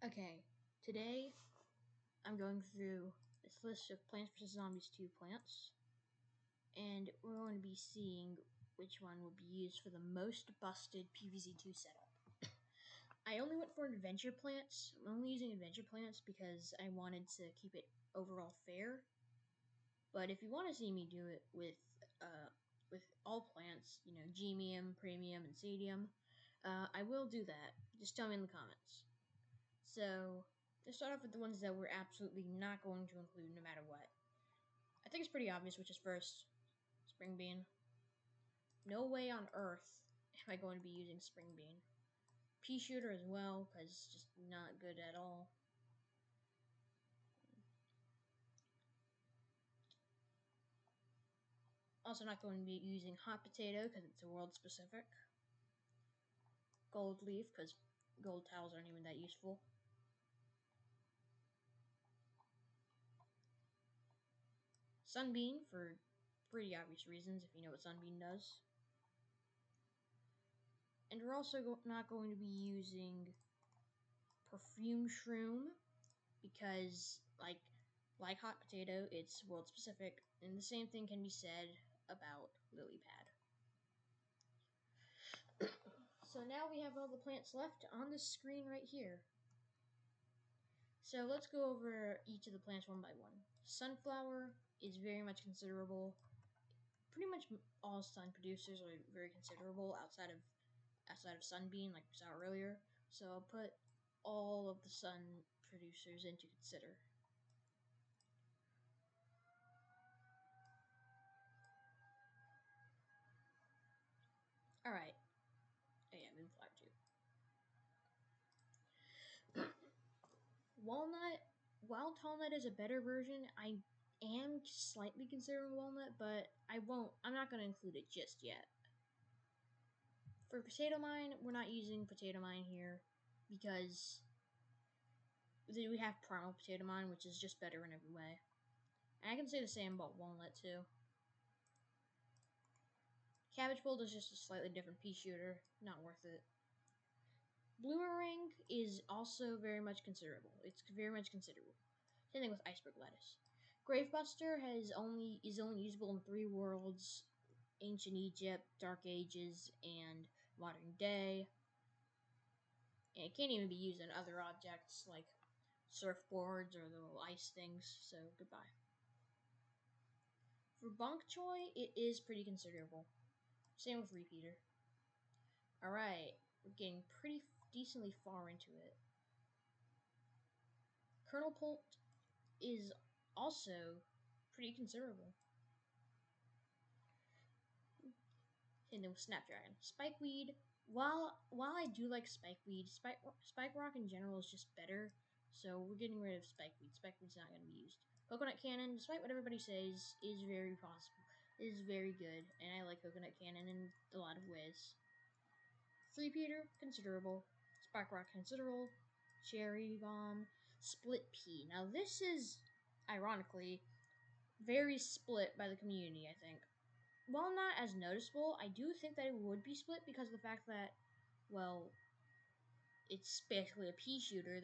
Okay, today I'm going through this list of Plants vs. Zombies 2 plants, and we're going to be seeing which one will be used for the most busted PvZ2 setup. I only went for adventure plants. I'm only using adventure plants because I wanted to keep it overall fair. But if you want to see me do it with all plants, Gemium, Premium, and Sadium, I will do that. Just tell me in the comments. So, let's start off with the ones that we're absolutely not going to include no matter what. I think it's pretty obvious which is first. Spring bean. No way on earth am I going to be using spring bean. Pea shooter as well, because it's just not good at all. Also not going to be using hot potato because it's a world specific. Gold leaf because gold tiles aren't even that useful. Sunbean for pretty obvious reasons if you know what sunbean does. And we're also not going to be using perfume shroom because like hot potato, it's world specific, and the same thing can be said about lily pad. So now we have all the plants left on the screen right here. So let's go over each of the plants one by one. Sunflower is very much considerable. Pretty much all sun producers are very considerable outside of sunbean, like we saw earlier. So I'll put all of the sun producers into consider. Alright. Oh yeah, moon flower too. Walnut, while tallnut is a better version, I am slightly considering walnut, but I'm not going to include it just yet. For potato mine, we're not using potato mine here because we have primal potato mine, which is just better in every way. And I can say the same about walnut too. Cabbage bolt is just a slightly different pea shooter, not worth it. Bloomerang is also very much considerable. It's very much considerable. Same thing with iceberg lettuce. Gravebuster is only usable in 3 worlds: Ancient Egypt, Dark Ages, and Modern Day. And it can't even be used in other objects like surfboards or the little ice things, so goodbye. For bok choy, it is pretty considerable. Same with repeater. Alright, we're getting pretty decently far into it. Kernel pult is also pretty considerable. And then with Snapdragon. Spikeweed, while I do like Spikeweed, Spike Rock in general is just better, so we're getting rid of Spikeweed. Spikeweed's not going to be used. Coconut Cannon, despite what everybody says, is very possible. Is very good, and I like Coconut Cannon in a lot of ways. Three-peater, considerable. Spike Rock, considerable. Cherry Bomb, Split Pea. Now this is, ironically, very split by the community, I think. While not as noticeable, I do think that it would be split because of the fact that, well, it's basically a pea shooter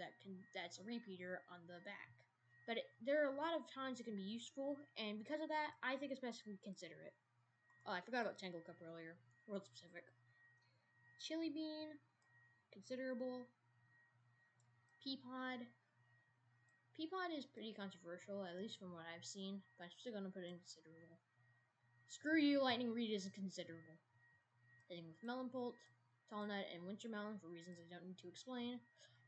that's a repeater on the back. But there are a lot of times it can be useful, and because of that, I think it's best we consider it. Oh, I forgot about Tangle Cup earlier. World specific. Chili Bean, considerable. Peapod. Peapod is pretty controversial, at least from what I've seen, but I'm still going to put it in considerable. Screw you, Lightning Reed is considerable. Hitting with Melon Pult, Tallnut, and Winter Melon for reasons I don't need to explain.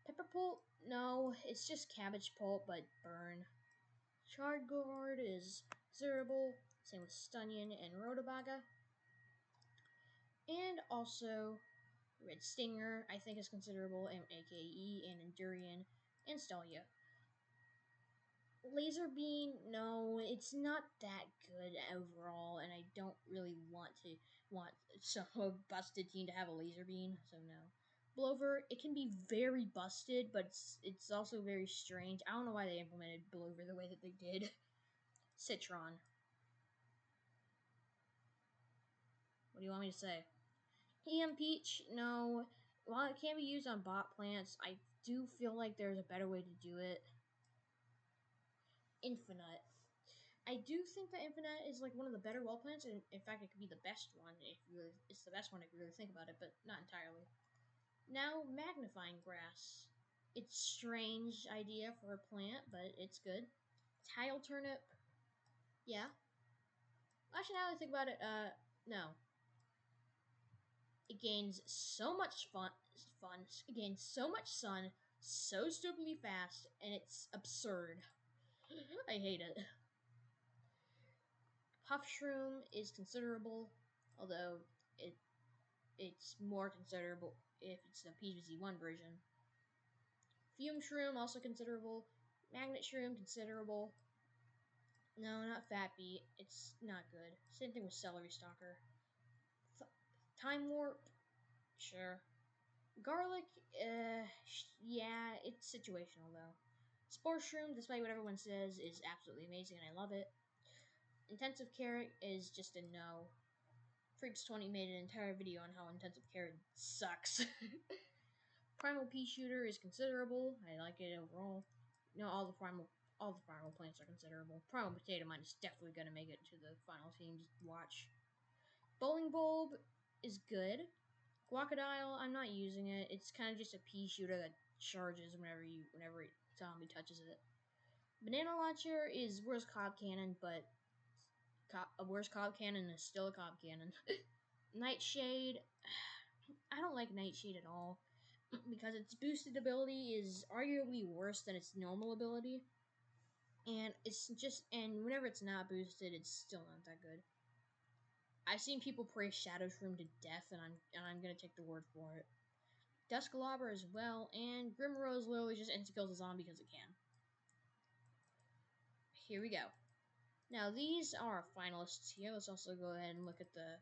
Pepper Pult, no, it's just Cabbage Pult, but burn. Chard Gourd is considerable, same with Stunyon and Rhodobaga. And also, Red Stinger, I think is considerable, and AKE, and Endurian, and Stalia. Laser Beam, no, it's not that good overall, and I don't really want some busted team to have a laser beam, so no. Blover, it can be very busted, but it's also very strange. I don't know why they implemented Blover the way that they did. Citron. What do you want me to say? EM Peach, no. While it can be used on bot plants, I do feel like there's a better way to do it. Infinite. I do think that Infinite is like one of the better wall plants, and in fact, it could be the best one if it's the best one if you really think about it, but not entirely. Now, magnifying grass. It's a strange idea for a plant, but it's good. Tile turnip. Yeah. Actually, now that I think about it, no. It gains so much fun. It gains so much sun, so stupidly fast, and it's absurd. I hate it. Puff shroom is considerable, although it's more considerable if it's the PvZ1 version. Fume shroom also considerable. Magnet shroom considerable. No, not fat beet. It's not good. Same thing with celery stalker. Time warp. Sure. Garlic. Yeah, it's situational though. Spore shroom, despite what everyone says, is absolutely amazing and I love it. Intensive carrot is just a no. Freaks20 made an entire video on how intensive carrot sucks. Primal pea shooter is considerable. I like it overall. No, all the primal plants are considerable. Primal potato mine is definitely gonna make it to the final team. Just watch. Bowling bulb is good. Guacodile, I'm not using it. It's kind of just a pea shooter that charges whenever a zombie touches it. Banana launcher is worse cob cannon, but a worse cob cannon is still a cob cannon. Nightshade, I don't like Nightshade at all because its boosted ability is arguably worse than its normal ability, and whenever it's not boosted, it's still not that good. I've seen people praise Shadow Shroom to death, and I'm gonna take the word for it. Duskalobber as well, and Grimrose literally just insta-kills a zombie because it can. Here we go. Now these are our finalists here. Let's also go ahead and look at the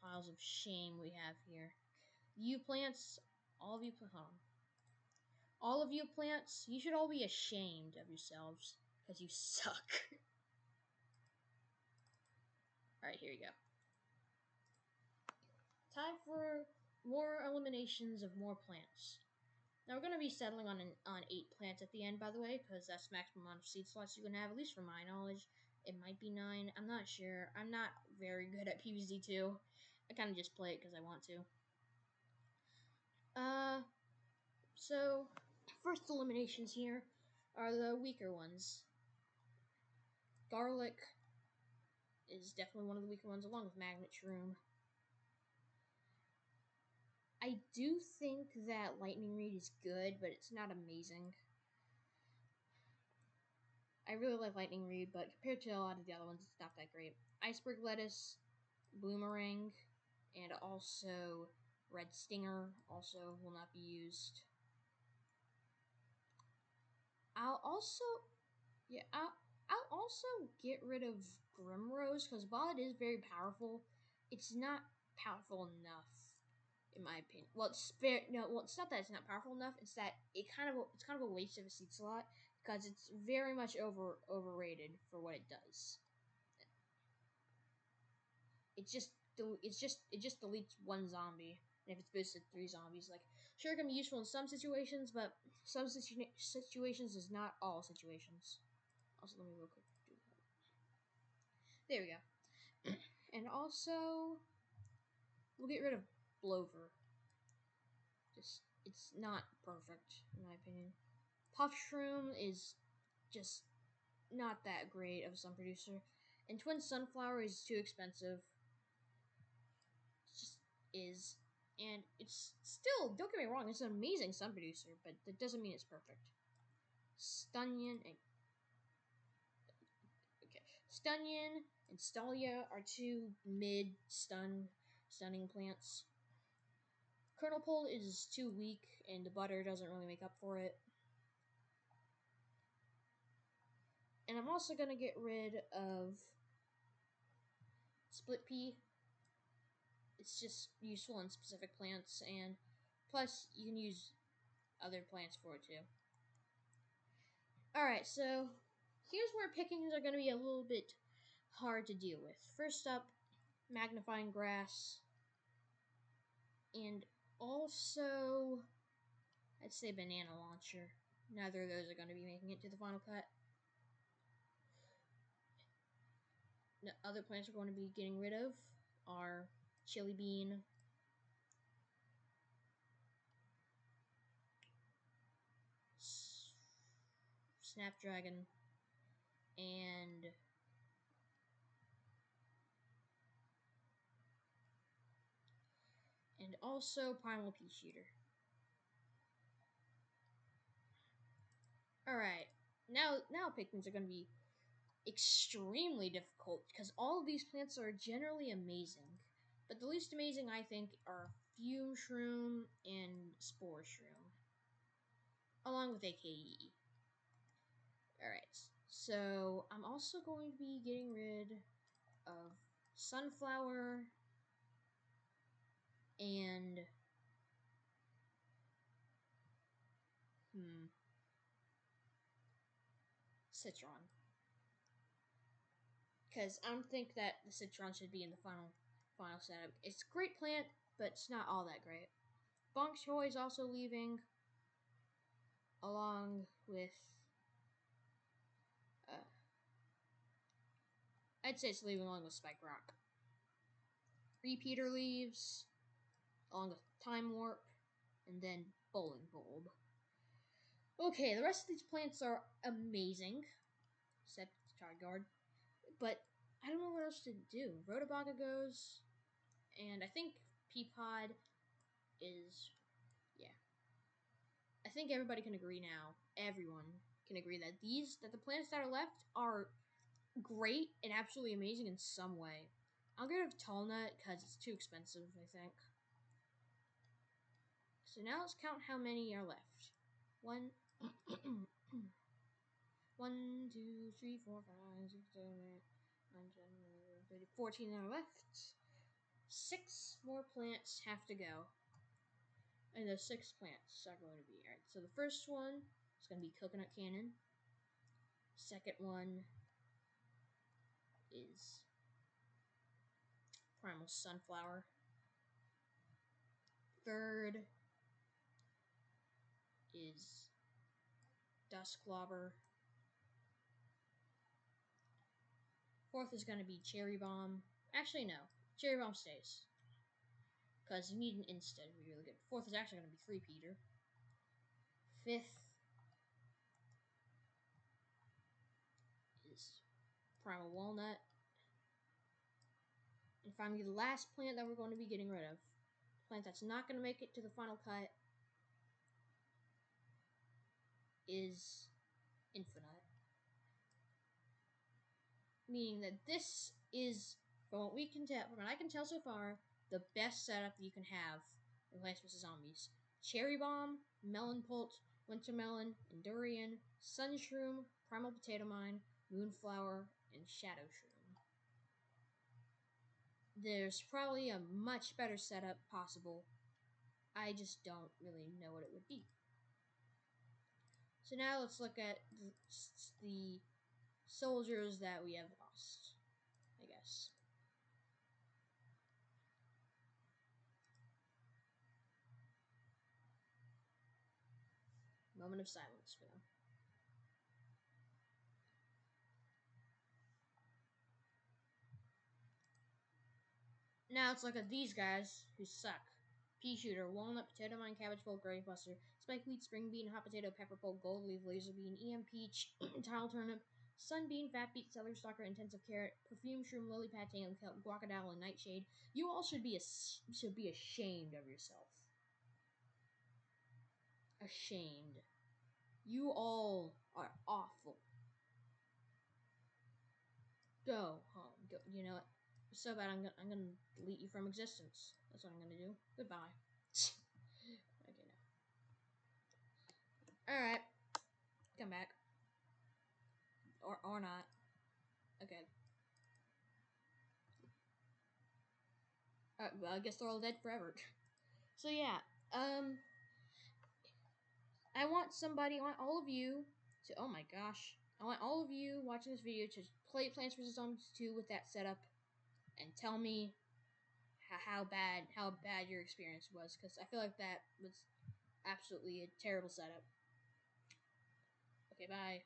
piles of shame we have here. You plants, all of you plants, you should all be ashamed of yourselves because you suck. Alright, here you go. Time for more eliminations of more plants. Now we're going to be settling on 8 plants at the end, by the way, because that's the maximum amount of seed slots you can have, at least from my knowledge. It might be 9. I'm not sure. I'm not very good at PvZ2. I kind of just play it because I want to. So, first eliminations here are the weaker ones. Garlic is definitely one of the weaker ones, along with Magnet Shroom. I do think that Lightning Reed is good, but it's not amazing. I really like Lightning Reed, but compared to a lot of the other ones, it's not that great. Iceberg Lettuce, Boomerang, and also Red Stinger also will not be used. I'll also get rid of Grimrose, because while it is very powerful, it's not powerful enough, in my opinion. Well, it's not that it's not powerful enough. It's that it's kind of a waste of a seed slot because it's very much overrated for what it does. It just deletes 1 zombie, and if it's boosted 3 zombies, like sure it can be useful in some situations, but some situations is not all situations. Also, let me real quick do that. There we go. And also, we'll get rid of Blover. It's not perfect, in my opinion. Puff Shroom is just not that great of a sun producer. And Twin Sunflower is too expensive. It just is. And it's still, don't get me wrong, it's an amazing sun producer, but that doesn't mean it's perfect. Stunyon and Stalia are 2 stunning plants. Kernel Pole is too weak, and the butter doesn't really make up for it. And I'm also going to get rid of Split Pea. It's just useful in specific plants, and plus you can use other plants for it too. Alright, so here's where pickings are going to be a little bit hard to deal with. First up, magnifying grass, and also, I'd say banana launcher. Neither of those are going to be making it to the final cut. The other plants we're going to be getting rid of are chili bean, snapdragon, and also primal pea shooter. Alright, now pickings are going to be extremely difficult because all of these plants are generally amazing. But the least amazing, I think, are fume shroom and spore shroom, along with AKE. Alright, so I'm also going to be getting rid of sunflower and citron, because I don't think that the citron should be in the final setup. It's a great plant, but it's not all that great. Bok choy is also leaving, along with I'd say it's leaving along with Spike Rock. Repeater leaves, along with Time Warp, and then Bowling Bulb. Okay, the rest of these plants are amazing, except Charizard, but I don't know what else to do. Rhodobaga goes, and I think Peapod is, yeah. I think everybody can agree now. Everyone can agree that the plants that are left are great and absolutely amazing in some way. I'll get rid of Tallnut because it's too expensive, I think. So now let's count how many are left. 1, 1, 2, 3, 4, 5, 6, 7, 8, 9, 10, 11, 12, 14 are left. 6 more plants have to go. And those 6 plants are going to be, alright, so the first one is going to be Coconut Cannon. Second one is Primal Sunflower. Third is Dusklobber. Fourth is going to be Cherry Bomb. Actually, no. Cherry Bomb stays, because you need an insta to be really good. Fourth is actually going to be Three-Peater. Fifth is Primal Walnut. And finally, the last plant that we're going to be getting rid of, plant that's not going to make it to the final cut, is Infinite. Meaning that this is, from what we can tell, from what I can tell so far, the best setup that you can have in Plants vs. Zombies. Cherry Bomb, Melon Pult, Winter Melon, and Durian, Sunshroom, Primal Potato Mine, Moonflower, and Shadow Shroom. There's probably a much better setup possible. I just don't really know what it would be. So now let's look at the soldiers that we have lost, I guess. Moment of silence for them. Now let's look at these guys who suck. Pea Shooter, Walnut, Potato Mine, Cabbage Pole, Grave Buster, Spike Wheat, Spring Bean, Hot Potato, Pepper Pole, Gold Leaf, Laser Bean, EM Peach, Tile Turnip, Sunbean, Fat Beet, Celery Stalker, Intensive Carrot, Perfume Shroom, Lily Pad, Tangled Kelp, Guacadole, and Nightshade. You all should be ashamed of yourself. Ashamed. You all are awful. Go home. Go. You know what? So bad. I'm gonna delete you from existence. That's what I'm gonna do. Goodbye. Okay, now. All right. Come back. Or not. Okay. Well, I guess they're all dead forever. So yeah. I want all of you to. Oh my gosh. I want all of you watching this video to play Plants vs. Zombies 2 with that setup, and tell me how bad your experience was, because I feel like that was absolutely a terrible setup. Okay, bye.